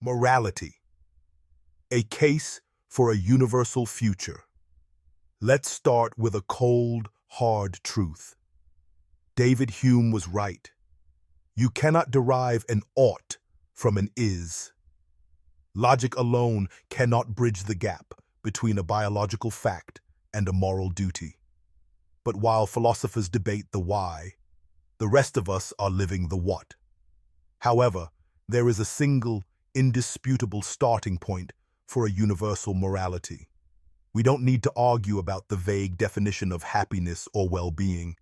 Morality, a case for a universal future. Let's start with a cold, hard truth. David Hume was right. You cannot derive an ought from an is. Logic alone cannot bridge the gap between a biological fact and a moral duty. But while philosophers debate the why, the rest of us are living the what. However, there is a single, indisputable starting point for a universal morality. We don't need to argue about the vague definition of happiness or well-being.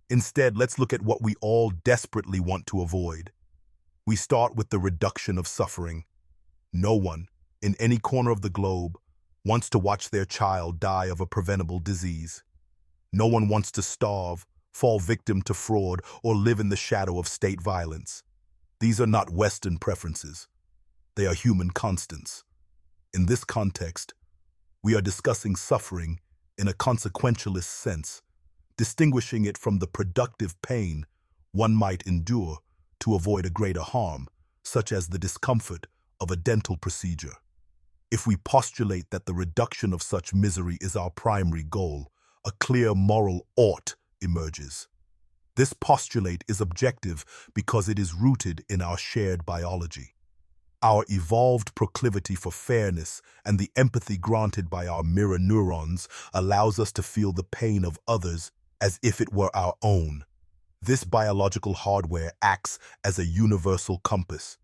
Instead, let's look at what we all desperately want to avoid. We start with the reduction of suffering. No one, in any corner of the globe, wants to watch their child die of a preventable disease. No one wants to starve, fall victim to fraud, or live in the shadow of state violence. These are not Western preferences. They are human constants. In this context, we are discussing suffering in a consequentialist sense, distinguishing it from the productive pain one might endure to avoid a greater harm, such as the discomfort of a dental procedure. If we postulate that the reduction of such misery is our primary goal, a clear moral ought emerges. This postulate is objective because it is rooted in our shared biology. Our evolved proclivity for fairness and the empathy granted by our mirror neurons allows us to feel the pain of others as if it were our own. This biological hardware acts as a universal compass.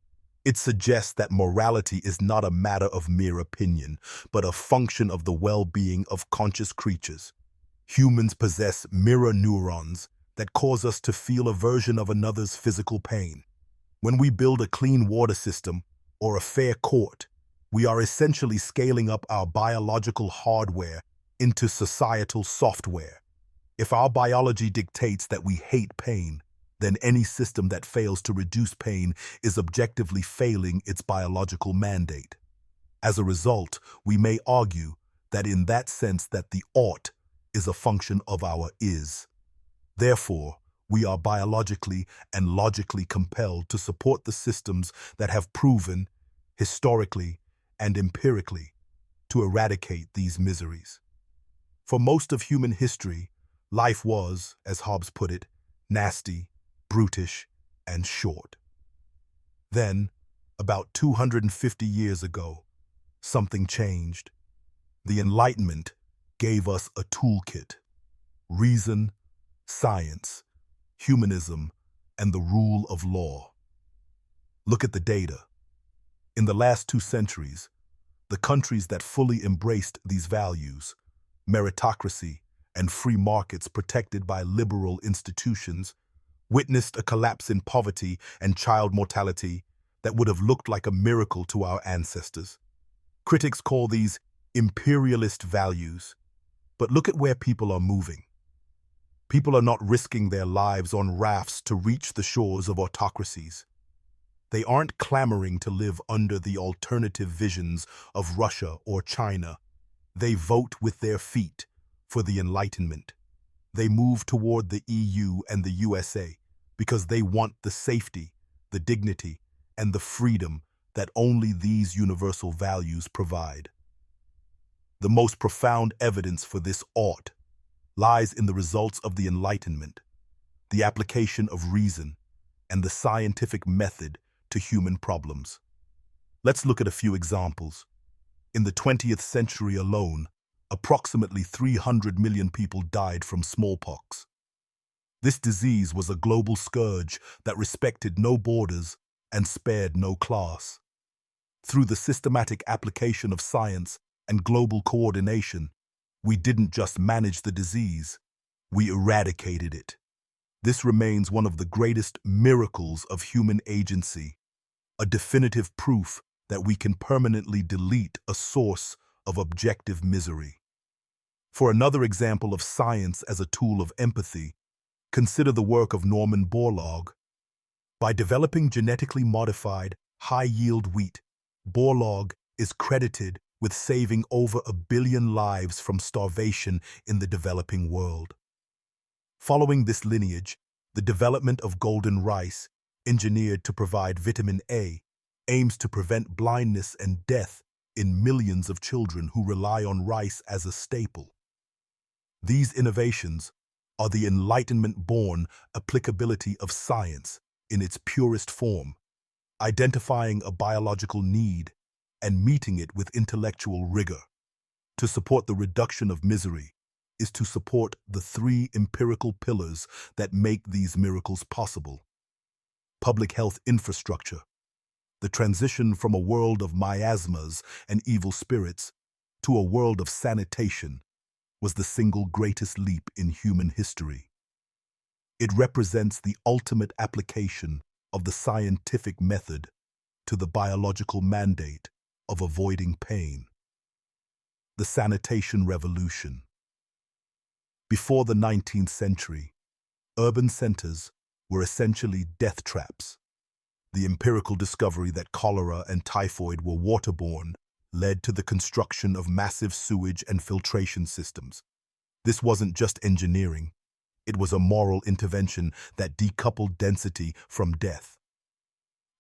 It suggests that morality is not a matter of mere opinion, but a function of the well-being of conscious creatures. Humans possess mirror neurons that cause us to feel a version of another's physical pain. When we build a clean water system or a fair court, we are essentially scaling up our biological hardware into societal software. If our biology dictates that we hate pain, then any system that fails to reduce pain is objectively failing its biological mandate. As a result, we may argue that in that sense that the ought is a function of our is. Therefore, we are biologically and logically compelled to support the systems that have proven, historically and empirically, to eradicate these miseries. For most of human history, life was, as Hobbes put it, nasty, brutish, and short. Then, about 250 years ago, something changed. The Enlightenment gave us a toolkit: reason, science, humanism, and the rule of law. Look at the data. In the last 2 centuries, the countries that fully embraced these values, meritocracy and free markets protected by liberal institutions, witnessed a collapse in poverty and child mortality that would have looked like a miracle to our ancestors. Critics call these imperialist values, but look at where people are moving. People are not risking their lives on rafts to reach the shores of autocracies. They aren't clamoring to live under the alternative visions of Russia or China. They vote with their feet for the Enlightenment. They move toward the EU and the USA because they want the safety, the dignity, and the freedom that only these universal values provide. The most profound evidence for this ought lies in the results of the Enlightenment, the application of reason, and the scientific method to human problems. Let's look at a few examples. In the 20th century alone, approximately 300 million people died from smallpox. This disease was a global scourge that respected no borders and spared no class. Through the systematic application of science and global coordination, we didn't just manage the disease, we eradicated it. This remains one of the greatest miracles of human agency, a definitive proof that we can permanently delete a source of objective misery. For another example of science as a tool of empathy, consider the work of Norman Borlaug. By developing genetically modified, high-yield wheat, Borlaug is credited with saving over 1 billion lives from starvation in the developing world. Following this lineage, the development of golden rice, engineered to provide vitamin A, aims to prevent blindness and death in millions of children who rely on rice as a staple. These innovations are the Enlightenment-born applicability of science in its purest form, identifying a biological need and meeting it with intellectual rigor. To support the reduction of misery is to support the three empirical pillars that make these miracles possible. Public health infrastructure. The transition from a world of miasmas and evil spirits to a world of sanitation was the single greatest leap in human history. It represents the ultimate application of the scientific method to the biological mandate of avoiding pain. The sanitation revolution. Before the 19th century, urban centers were essentially death traps. The empirical discovery that cholera and typhoid were waterborne led to the construction of massive sewage and filtration systems. This wasn't just engineering, it was a moral intervention that decoupled density from death.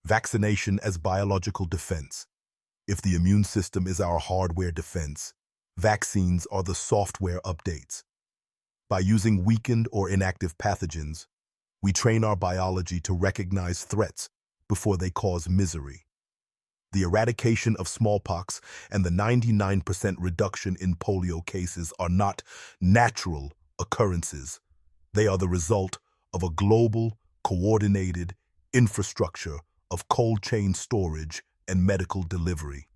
Vaccination as biological defense. If the immune system is our hardware defense, vaccines are the software updates. By using weakened or inactive pathogens, we train our biology to recognize threats before they cause misery. The eradication of smallpox and the 99% reduction in polio cases are not natural occurrences. They are the result of a global, coordinated infrastructure of cold chain storage and medical delivery.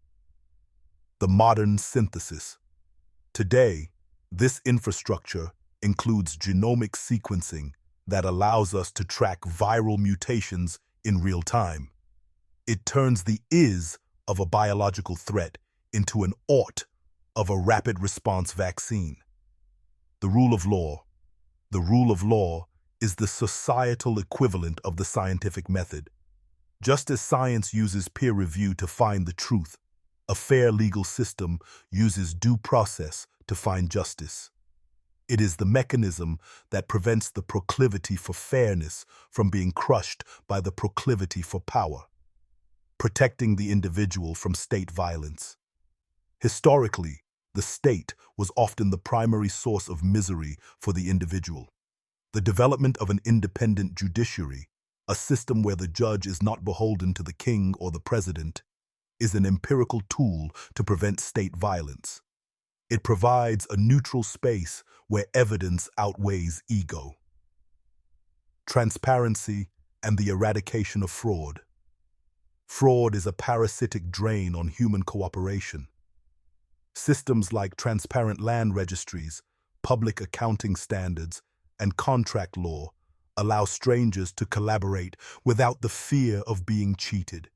The modern synthesis. Today, this infrastructure includes genomic sequencing that allows us to track viral mutations in real time. It turns the is of a biological threat into an ought of a rapid response vaccine. The rule of law. The rule of law is the societal equivalent of the scientific method. Just as science uses peer review to find the truth, a fair legal system uses due process to find justice. It is the mechanism that prevents the proclivity for fairness from being crushed by the proclivity for power, protecting the individual from state violence. Historically, the state was often the primary source of misery for the individual. The development of an independent judiciary, a system where the judge is not beholden to the king or the president, is an empirical tool to prevent state violence. It provides a neutral space where evidence outweighs ego. Transparency and the eradication of fraud. Fraud is a parasitic drain on human cooperation. Systems like transparent land registries, public accounting standards, and contract law allow strangers to collaborate without the fear of being cheated.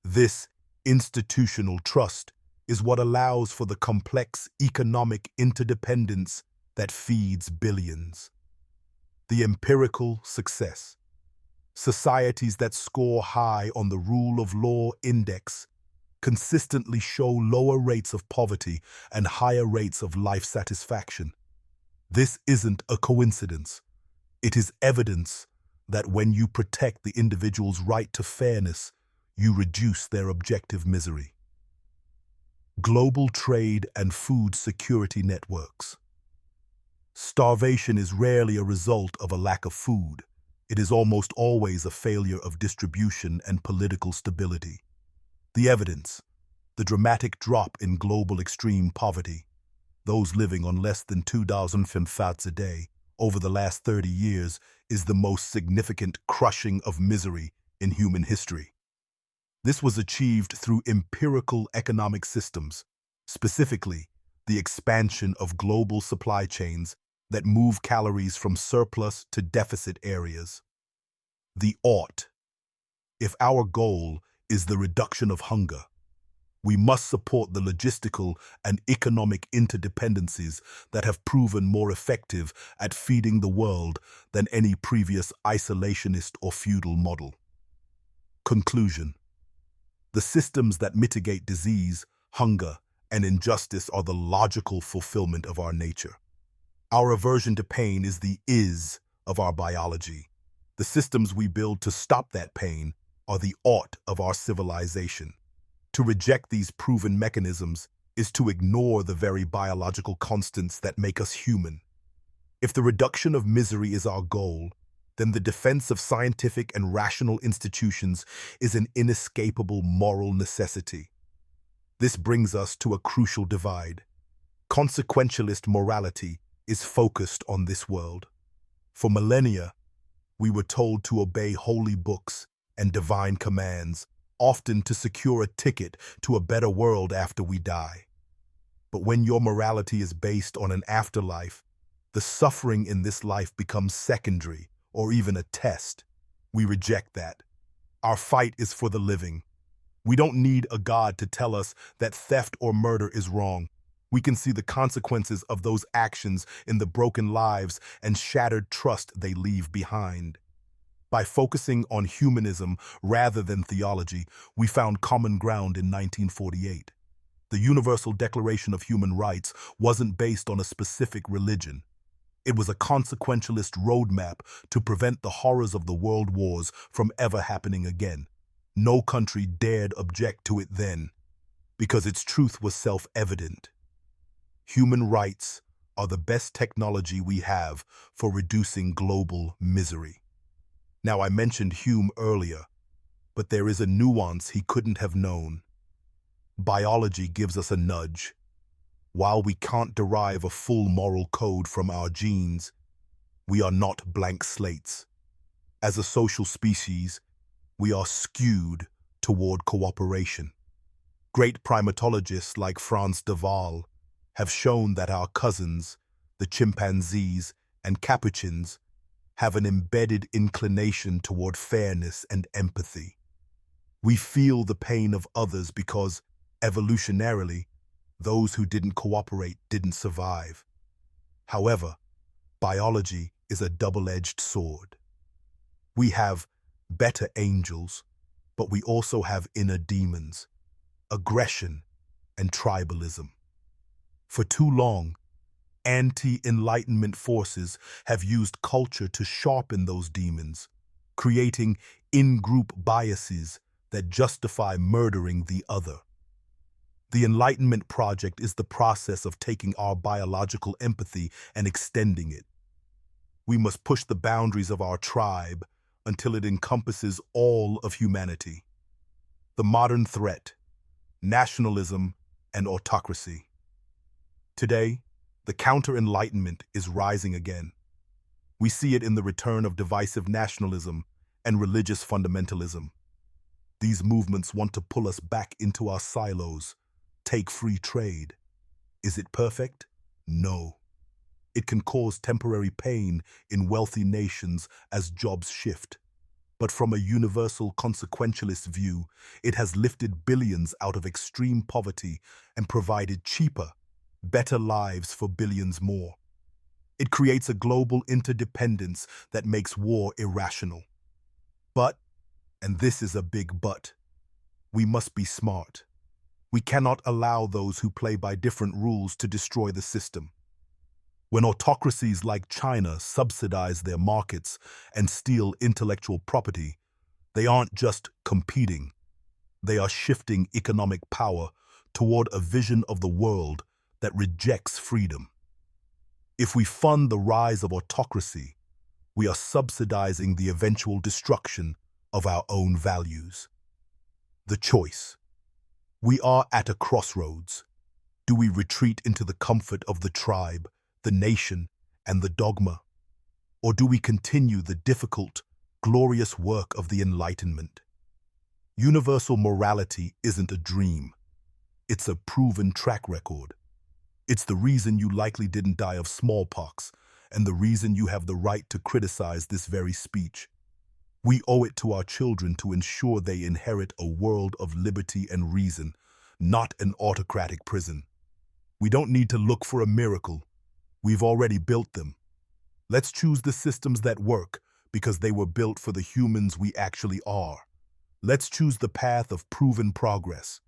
This institutional trust is what allows for the complex economic interdependence that feeds billions. The empirical success. Societies that score high on the rule of law index consistently show lower rates of poverty and higher rates of life satisfaction. This isn't a coincidence. It is evidence that when you protect the individual's right to fairness, you reduce their objective misery. Global trade and food security networks. Starvation is rarely a result of a lack of food. It is almost always a failure of distribution and political stability. The evidence: the dramatic drop in global extreme poverty, those living on less than 2,000 fats a day over the last 30 years, is the most significant crushing of misery in human history. This was achieved through empirical economic systems, specifically the expansion of global supply chains that move calories from surplus to deficit areas. The ought. If our goal is the reduction of hunger, we must support the logistical and economic interdependencies that have proven more effective at feeding the world than any previous isolationist or feudal model. Conclusion. The systems that mitigate disease, hunger, and injustice are the logical fulfillment of our nature. Our aversion to pain is the is of our biology. The systems we build to stop that pain are the ought of our civilization. To reject these proven mechanisms is to ignore the very biological constants that make us human. If the reduction of misery is our goal, then the defense of scientific and rational institutions is an inescapable moral necessity. This brings us to a crucial divide. Consequentialist morality is focused on this world. For millennia, we were told to obey holy books and divine commands, often to secure a ticket to a better world after we die. But when your morality is based on an afterlife, the suffering in this life becomes secondary or even a test. We reject that. Our fight is for the living. We don't need a God to tell us that theft or murder is wrong. We can see the consequences of those actions in the broken lives and shattered trust they leave behind. By focusing on humanism rather than theology, we found common ground in 1948. The Universal Declaration of Human Rights wasn't based on a specific religion. It was a consequentialist roadmap to prevent the horrors of the world wars from ever happening again. No country dared object to it then, because its truth was self-evident. Human rights are the best technology we have for reducing global misery. Now, I mentioned Hume earlier, but there is a nuance he couldn't have known. Biology gives us a nudge. While we can't derive a full moral code from our genes, we are not blank slates. As a social species, we are skewed toward cooperation. Great primatologists like Frans de Waal have shown that our cousins, the chimpanzees and capuchins, have an embedded inclination toward fairness and empathy. We feel the pain of others because, evolutionarily, those who didn't cooperate didn't survive. However, biology is a double-edged sword. We have better angels, but we also have inner demons, aggression, and tribalism. For too long, anti-Enlightenment forces have used culture to sharpen those demons, creating in-group biases that justify murdering the other. The Enlightenment project is the process of taking our biological empathy and extending it. We must push the boundaries of our tribe until it encompasses all of humanity. The modern threat: nationalism and autocracy. Today, the counter-Enlightenment is rising again. We see it in the return of divisive nationalism and religious fundamentalism. These movements want to pull us back into our silos. Take free trade. Is it perfect? No. It can cause temporary pain in wealthy nations as jobs shift. But from a universal consequentialist view, it has lifted billions out of extreme poverty and provided cheaper, better lives for billions more. It creates a global interdependence that makes war irrational. But, and this is a big but, we must be smart. We cannot allow those who play by different rules to destroy the system. When autocracies like China subsidize their markets and steal intellectual property, they aren't just competing. They are shifting economic power toward a vision of the world that rejects freedom. If we fund the rise of autocracy, we are subsidizing the eventual destruction of our own values. The choice. We are at a crossroads. Do we retreat into the comfort of the tribe, the nation, and the dogma? Or do we continue the difficult, glorious work of the Enlightenment? Universal morality isn't a dream. It's a proven track record. It's the reason you likely didn't die of smallpox, and the reason you have the right to criticize this very speech. We owe it to our children to ensure they inherit a world of liberty and reason, not an autocratic prison. We don't need to look for a miracle. We've already built them. Let's choose the systems that work because they were built for the humans we actually are. Let's choose the path of proven progress.